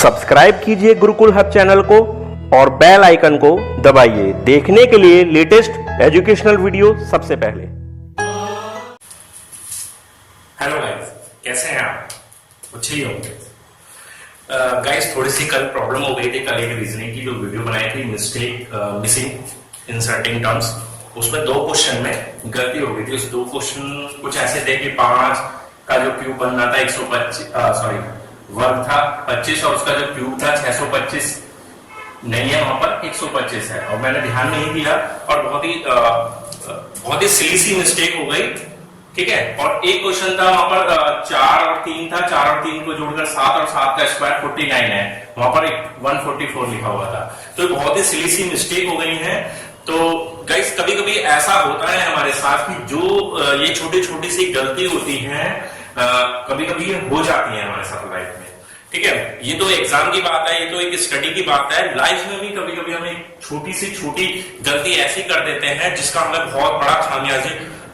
Subscribe कीजिए Gurukul hub channel को और बेल आइकन को दबाइए देखने के लिए लेटेस्ट एजुकेशनल वीडियो सबसे पहले। हेलो गाइस, कैसे हैं आप? अच्छे ही होंगे। गाइस, थोड़ी सी कल प्रॉब्लम हो गई थी। कल एक रीजनिंग की जो वीडियो बनाई थी, मिसिंग इंसर्टिंग टर्म्स, उसमें दो क्वेश्चन में गलती हो गई थी। उस दो क्वेश्चन कुछ ऐसे थे कि 5 का जो क्यूब बनना था 125 वर्ग था 25 और उसका जो क्यूब था 625 नहीं है, वहां पर 125 है और मैंने ध्यान नहीं दिया और बहुत ही सिली सी मिस्टेक हो गई। ठीक है, और एक क्वेश्चन था वहां पर 4 और 3 था, 4 और 3 को जोड़कर 7 और 7 का स्क्वायर 49 है, वहां पर 144 लिखा हुआ था। तो बहुत ही सिली सी मिस्टेक हो गई है। तो गाइस, कभी कभी ऐसा होता है हमारे साथ कि जो ये छोटी छोटी सी गलती होती है, कभी कभी ये हो जाती है हमारे साथ लाइफ में। ठीक है, ये तो एग्जाम की बात है, ये तो एक स्टडी की बात है। लाइफ में भी कभी कभी हम एक छोटी से छोटी गलती ऐसी कर देते हैं जिसका हमें बहुत बड़ा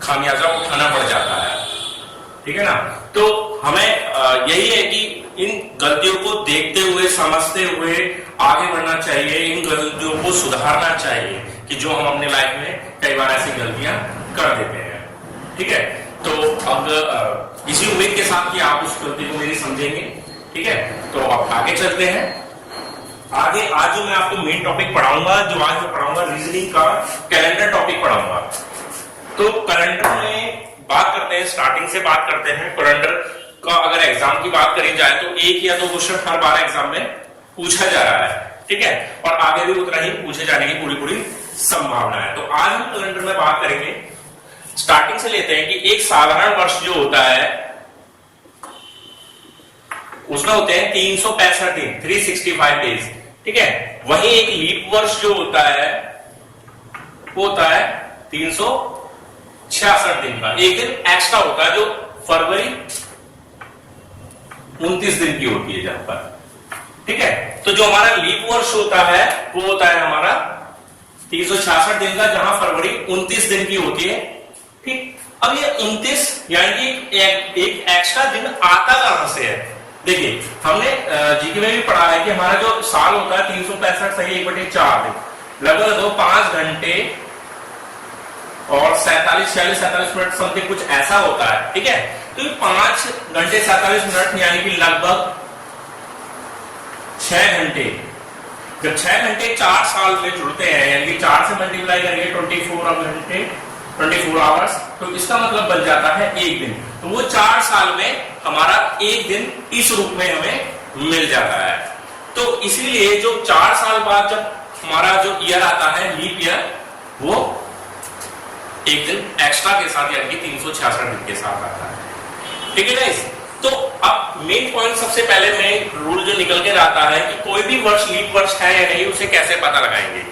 खामियाजा उठाना पड़ जाता है। ठीक है ना? तो हमें यही है कि इन गलतियों को देखते हुए, समझते हुए आगे बढ़ना चाहिए, इन गलतियों को सुधारना चाहिए कि जो हम अपने लाइफ में कई बार ऐसी गलतियां कर देते हैं। ठीक है, तो अब इसी उम्मीद के साथ कि आप उस गलती को मेरी समझेंगे। ठीक है, तो अब आगे चलते हैं। आगे आज जो मैं आपको मेन टॉपिक पढ़ाऊंगा, जो आज मैं पढ़ाऊंगा रीजनिंग का कैलेंडर टॉपिक पढ़ाऊंगा। तो कैलेंडर में बात करते हैं, स्टार्टिंग से बात करते हैं। कैलेंडर का अगर एग्जाम की बात करी जाए तो 1 या 2 क्वेश्चन हर बार एग्जाम में पूछा जा रहा है। ठीक है, और आगे भी उतना ही पूछे जाने की पूरी संभावना है। तो आज हम कैलेंडर में बात करेंगे। स्टार्टिंग से लेते हैं कि एक साधारण वर्ष जो होता है उसमें होते हैं 365 दिन, 365 डेज। ठीक है, वही एक लीप वर्ष जो होता है वो होता है 366 दिन का। एक दिन एक्स्ट्रा होता है जो फरवरी 29 दिन की होती है जहां पर। ठीक है, तो जो हमारा लीप वर्ष होता है वो होता है हमारा 366 दिन का, जहां फरवरी 29 दिन की होती है। ठीक, अब ये 29 यानी कि एक एक्स्ट्रा दिन आता कहां से है? देखिए, हमने जीके में भी पढ़ा है कि हमारा जो साल होता है 365 सही 1/4 दिन, लगभग 5 घंटे और 47 मिनट समथिंग कुछ ऐसा होता है। ठीक है, तो ये 5 घंटे 47 मिनट यानी कि लगभग 6 घंटे। जब 6 घंटे 4 साल में जुड़ते हैं, यानी कि 4 से मल्टीप्लाई करेंगे 24 घंटे, 24 आवर्स, तो इसका मतलब बन जाता है एक दिन। तो वो 4 साल में हमारा एक दिन इस रूप में हमें मिल जाता है। तो इसीलिए जो 4 साल बाद जब हमारा जो ईयर आता है, लीप ईयर, वो एक दिन एक्स्ट्रा के साथ यानी कि 366 दिन के साथ आता है। ठीक है गाइस? तो अब मेन पॉइंट, सबसे पहले मेन रूल जो निकल के आता है कि कोई भी वर्ष लीप वर्ष है या नहीं, उसे कैसे पता लगाएंगे।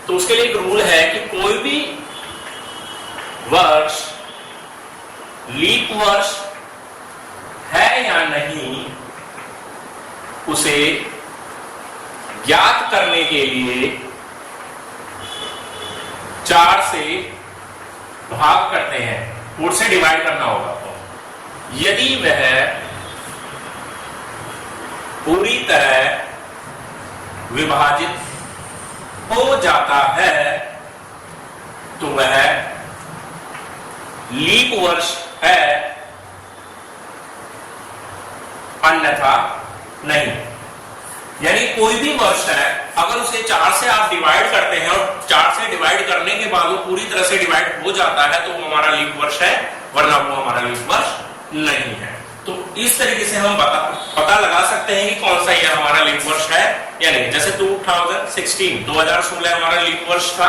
तो उसके लिए एक रूल है कि कोई भी वर्ष लीप वर्ष है या नहीं, उसे ज्ञात करने के लिए 4 से भाग करते हैं, 4 से डिवाइड करना होगा। तो यदि वह पूरी तरह विभाजित हो जाता है तो वह लीप वर्ष है, अन्यथा नहीं। यानी कोई भी वर्ष है, अगर उसे 4 से आप डिवाइड करते हैं और 4 से डिवाइड करने के बाद वो पूरी तरह से डिवाइड हो जाता है तो वो हमारा लीप वर्ष है, वरना वो हमारा लीप वर्ष नहीं है। तो इस तरीके से हम पता लगा सकते हैं कि कौन सा ईयर हमारा लीप वर्ष है या नहीं। जैसे 2016 हमारा लीप वर्ष था।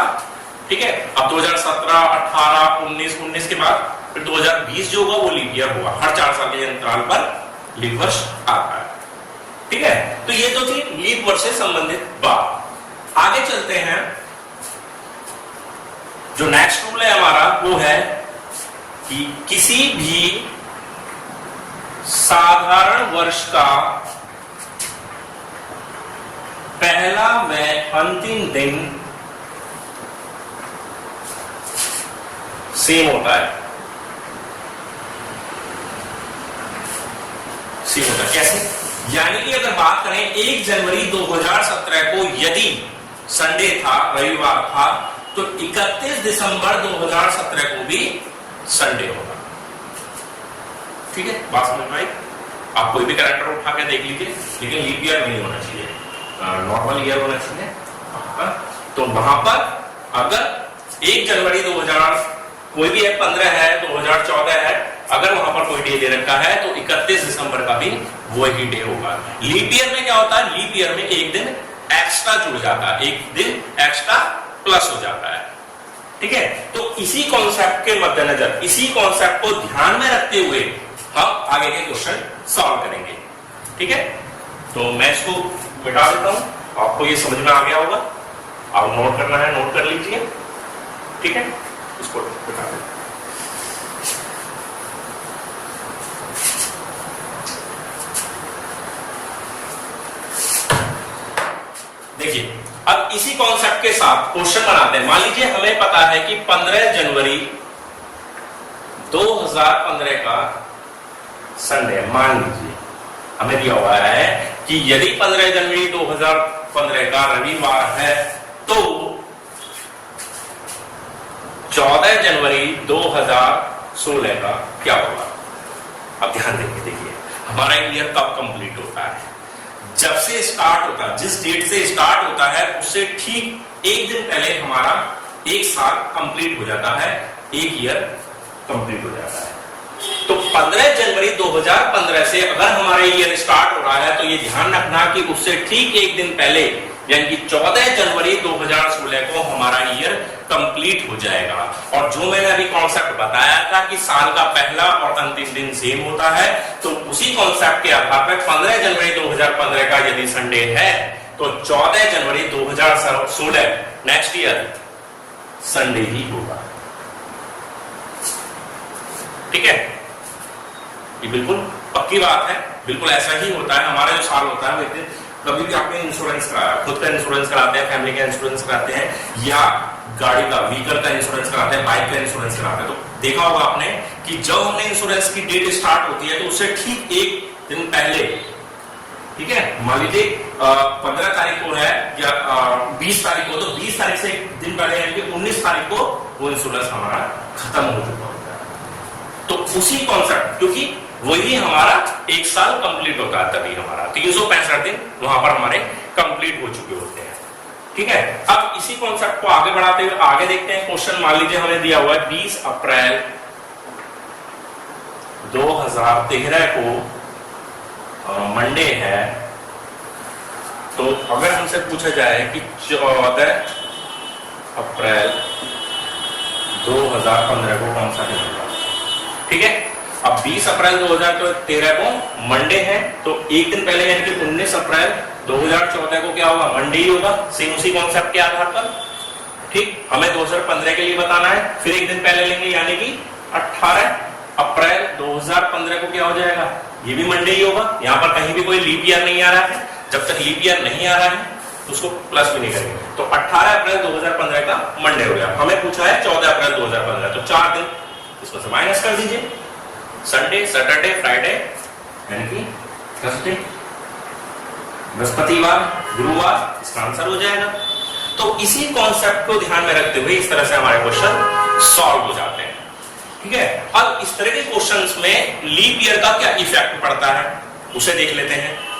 ठीक है, अब 2017, 18, 19 के बाद फिर 2020 जो होगा वो लीप ईयर होगा। हर 4 साल के अंतराल पर लीप वर्ष आता है। ठीक है, तो ये तो थी लीप वर्ष से संबंधित बात। आगे चलते हैं। जो नेक्स्ट रूल है हमारा वो है कि किसी भी साधारण वर्ष का पहला व अंतिम दिन सेम होता है। कैसे? यानी कि अगर बात करें 1 जनवरी 2017 को यदि संडे था, रविवार था, तो 31 दिसंबर 2017 को भी संडे होगा। ठीक है, बात समझ में आई? आप कोई भी कैलेंडर उठा के देख लीजिए, लेकिन लीप ईयर नहीं होना चाहिए, नॉर्मल ईयर होना चाहिए। तो वहां पर अगर 1 जनवरी 2000 कोई भी 15 है, 2014 है, अगर वहां पर कोई डे दे रखा है तो 31 दिसंबर का भी वही डे होगा। लीप ईयर में क्या होता है? लीप ईयर में एक दिन एक्स्ट्रा जुड़ जाता है, एक दिन एक्स्ट्रा प्लस हो जाता है। ठीक है, तो इसी कॉन्सेप्ट के मद्देनजर, इसी कॉन्सेप्ट को ध्यान में रखते हुए हम आगे के क्वेश्चन सॉल्व करेंगे। ठीक है, तो मैं इसको मिटा देता हूं, आपको ये समझ में आ गया होगा। आप नोट करना है, नोट कर लीजिए। ठीक है, इसको मिटा दें। देखिए, अब इसी कॉन्सेप्ट के साथ क्वेश्चन बनाते हैं। मान लीजिए हमें पता है कि 15 जनवरी 2015 का संडे है। मान लीजिए हमें दिया हुआ है कि यदि 15 जनवरी 2015 का रविवार है तो 14 जनवरी 2016 का क्या होगा। अब ध्यान देंगे, देखिए हमारा ईयर कब कंप्लीट होता है? जब से स्टार्ट होता है, जिस डेट से स्टार्ट होता है उससे ठीक एक दिन पहले हमारा एक साल कंप्लीट हो जाता है, एक ईयर कंप्लीट हो जाता है। तो 15 जनवरी 2015 से अगर हमारा ईयर स्टार्ट हो रहा है तो ये ध्यान रखना कि उससे ठीक एक दिन पहले यानी कि 14 जनवरी 2016 को हमारा ईयर कंप्लीट हो जाएगा। और जो मैंने अभी कॉन्सेप्ट बताया था कि साल का पहला और अंतिम दिन सेम होता है, तो उसी कॉन्सेप्ट के आधार पर 15 जनवरी 2015 का यदि संडे है तो 14 जनवरी 2016 नेक्स्ट ईयर संडे ही होगा। ठीक है, ये बिल्कुल पक्की बात है, बिल्कुल ऐसा ही होता है। हमारा जो साल होता है वो कभी भी आपने इंश्योरेंस कराया, खुद का इंश्योरेंस कराते हैं, फैमिली का इंश्योरेंस कराते हैं, या गाड़ी का, व्हीकल का इंश्योरेंस कराते हैं, बाइक का इंश्योरेंस कराते हैं, तो देखा होगा आपने कि जब हमने इंश्योरेंस की डेट स्टार्ट होती है तो उससे ठीक एक दिन पहले, ठीक है, मान लीजिए 15 तारीख को है या 20 तारीख को, तो 20 तारीख से एक दिन पहले यानी कि 19 तारीख को वो इंश्योरेंस हमारा खत्म हो चुका होता है। तो उसी कॉन्सेप्ट, क्योंकि वही हमारा एक साल कंप्लीट होता है, तभी हमारा 365 दिन वहां पर हमारे कंप्लीट हो चुके होते हैं। ठीक है, अब इसी कॉन्सेप्ट को आगे बढ़ाते हुए आगे देखते हैं क्वेश्चन। मान लीजिए हमें दिया हुआ है 20 अप्रैल 2013 को मंडे है, तो अगर हमसे पूछा जाए कि 14 अप्रैल 2015 को कौन सा दिन होगा। ठीक है, अब 20 अप्रैल 2013 को मंडे है, तो एक दिन पहले यानी कि 19 अप्रैल 2014 को क्या होगा, मंडे ही होगा, सेम उसी कॉन्सेप्ट के आधार पर। ठीक, हमें 2015 के लिए बताना है, फिर एक दिन पहले लेंगे यानी कि 18 अप्रैल 2015 को क्या हो जाएगा, ये भी मंडे ही होगा। यहाँ पर कहीं भी कोई लीप ईयर नहीं आ रहा है, जब तक लीप ईयर नहीं आ रहा है तो उसको प्लस भी नहीं करेंगे। तो 18 अप्रैल 2015 का मंडे हो गया। हमें पूछा है 14 अप्रैल 2015, तो 4 दिन इसको से माइनस कर दीजिए, संडे, सैटरडे, फ्राइडे यानी कि थर्सडे, बृहस्पतिवार, गुरुवार, इसका आंसर हो जाएगा। तो इसी कॉन्सेप्ट को ध्यान में रखते हुए इस तरह से हमारे क्वेश्चन सॉल्व हो जाते हैं। ठीक है, अब इस तरह के क्वेश्चंस में लीप ईयर का क्या इफेक्ट पड़ता है उसे देख लेते हैं।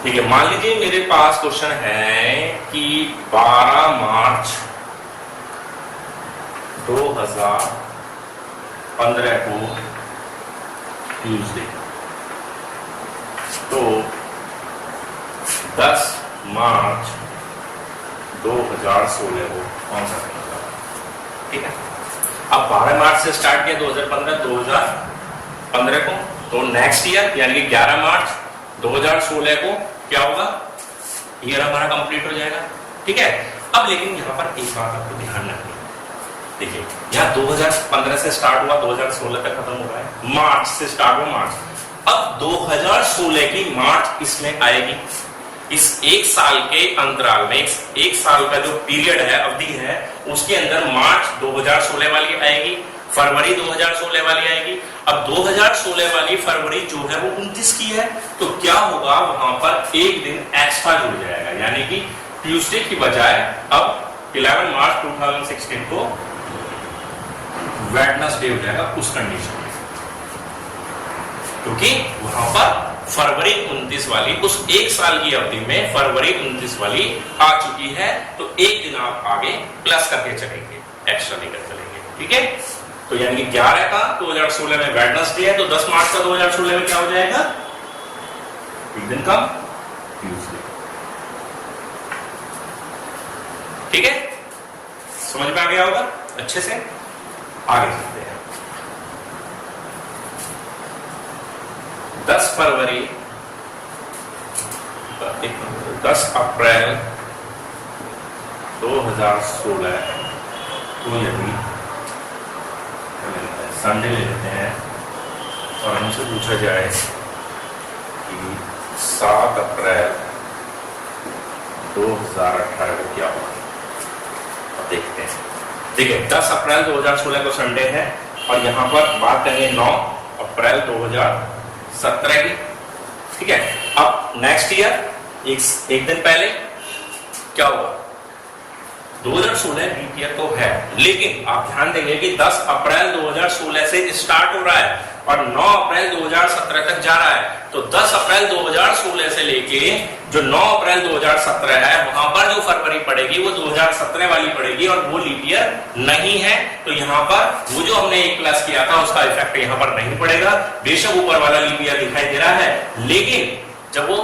ठीक है, मान लीजिए मेरे पास क्वेश्चन है कि 12 मार्च 2015 को ट्यूसडे, तो 10 मार्च 2016 को कौन सा दिन होगा। ठीक है, अब 12 मार्च से स्टार्ट किया 2015 को, तो नेक्स्ट ईयर यानी कि 11 मार्च 2016 को क्या होगा, ईयर हमारा कंप्लीट हो जाएगा। ठीक है, अब लेकिन यहां पर एक बात आपको ध्यान रखनी, देखिए यहां 2015 से स्टार्ट हुआ 2016 तक खत्म हो रहा है, मार्च से स्टार्ट हुआ मार्च, अब 2016 की मार्च इसमें आएगी, इस एक साल के अंतराल में, एक साल का जो पीरियड है, अवधि है, उसके अंदर मार्च 2016 वाली आएगी, फरवरी 2016 वाली आएगी। अब 2016 वाली फरवरी जो है वो 29 की है, तो क्या होगा, वहां पर एक दिन एक्स्ट्रा जुड़ जाएगा, यानी कि ट्यूसडे की बजाय अब 11 मार्च 2016 को वेडनेसडे हो जाएगा उस कंडीशन में, क्योंकि वहां पर फरवरी 29 वाली, उस एक साल की अवधि में फरवरी 29 वाली आ चुकी है, तो एक दिन आप आगे प्लस करके चलेंगे, एक्स्ट्रा लेकर चलेंगे, ठीक है। तो यानी कि 11 का 2016 में वेडनेसडे है, तो 10 मार्च का 2016 में क्या हो जाएगा, एक दिन कम, ट्यूसडे, ठीक है। समझ में आ गया होगा अच्छे से। आगे चलते हैं। 10 फरवरी 10 अप्रैल 2016 तो यदि संडे ले लेते हैं और हमसे पूछा जाए कि 7 अप्रैल 2018 को क्या होगा, अब देखते हैं। देखिए 10 अप्रैल 2016 को संडे है, और यहां पर बात करेंगे 9 अप्रैल 2017 की, ठीक है। अब नेक्स्ट ईयर एक दिन पहले क्या होगा, 2016 लीप ईयर तो है, लेकिन आप ध्यान देंगे कि 10 अप्रैल 2016 से स्टार्ट हो रहा है और 9 अप्रैल 2017 तक जा रहा है, तो 10 अप्रैल 2016 से लेके जो 9 अप्रैल 2017 है, वहां पर जो फरवरी पड़ेगी वो 2017 वाली पड़ेगी, और वो लीप ईयर नहीं है, तो यहां पर वो जो हमने एक प्लस किया था उसका इफेक्ट यहां पर नहीं पड़ेगा। बेशक ऊपर वाला लीप ईयर दिखाई दे रहा है, लेकिन जब वो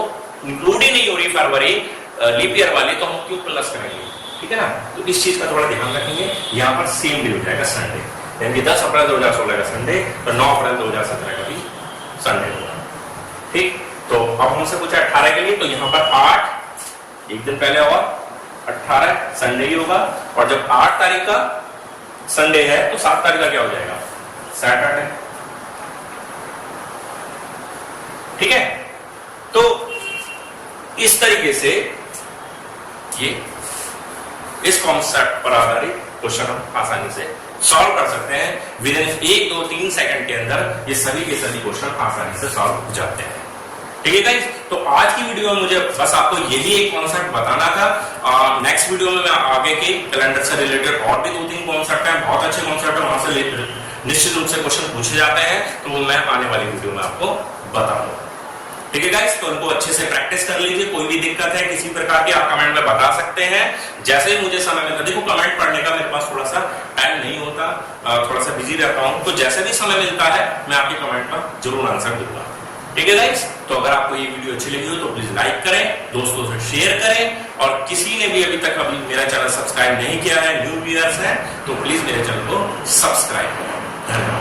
इंक्लूड ही नहीं हो रही फरवरी लीप ईयर वाली, तो हम क्यों प्लस करेंगे, ठीक है ना। तो इस चीज का थोड़ा ध्यान रखेंगे। यहां पर सेम डे हो जाएगा संडे, यानी कि 10 अप्रैल 2016 का संडे, तो 9 अप्रैल 2017 का भी संडे होगा, ठीक। तो अब हमसे पूछा 18 के लिए, तो यहां पर 8 एक दिन पहले और 18 संडे ही होगा, और जब 8 तारीख का संडे है तो 7 तारीख का क्या हो जाएगा, सैटरडे, ठीक है। तो इस तरीके से ये इस कॉन्सेप्ट पर आधारित क्वेश्चन हम आसानी से सॉल्व कर सकते हैं। विद इन 1, 2, 3 सेकंड के अंदर ये सभी के सभी क्वेश्चन आसानी से सॉल्व हो जाते हैं, ठीक है गाइस। तो आज की वीडियो में मुझे बस आपको यही एक कॉन्सेप्ट बताना था। नेक्स्ट वीडियो में मैं आगे के कैलेंडर से रिलेटेड और भी 2-3 कॉन्सेप्ट हैं, बहुत अच्छे कॉन्सेप्ट है, वहां से निश्चित रूप से क्वेश्चन पूछे जाते हैं, तो वो मैं आने वाली वीडियो में आपको बताऊंगा, ठीक है गाइस। तो उनको अच्छे से प्रैक्टिस कर लीजिए। कोई भी दिक्कत है किसी प्रकार की, आप कमेंट में बता सकते हैं। जैसे ही मुझे समय मिलता, देखो कमेंट पढ़ने का मेरे पास थोड़ा सा टाइम नहीं होता, थोड़ा सा बिजी रहता हूं, तो जैसे भी समय मिलता है मैं आपके कमेंट का जरूर आंसर दूंगा, ठीक है गाइस। तो अगर आपको ये वीडियो अच्छी लगी हो तो प्लीज लाइक करें, दोस्तों से शेयर करें, और किसी ने भी अभी तक मेरा चैनल सब्सक्राइब नहीं किया है, न्यू व्यूअर्स हैं, तो प्लीज मेरे चैनल को सब्सक्राइब करें। धन्यवाद।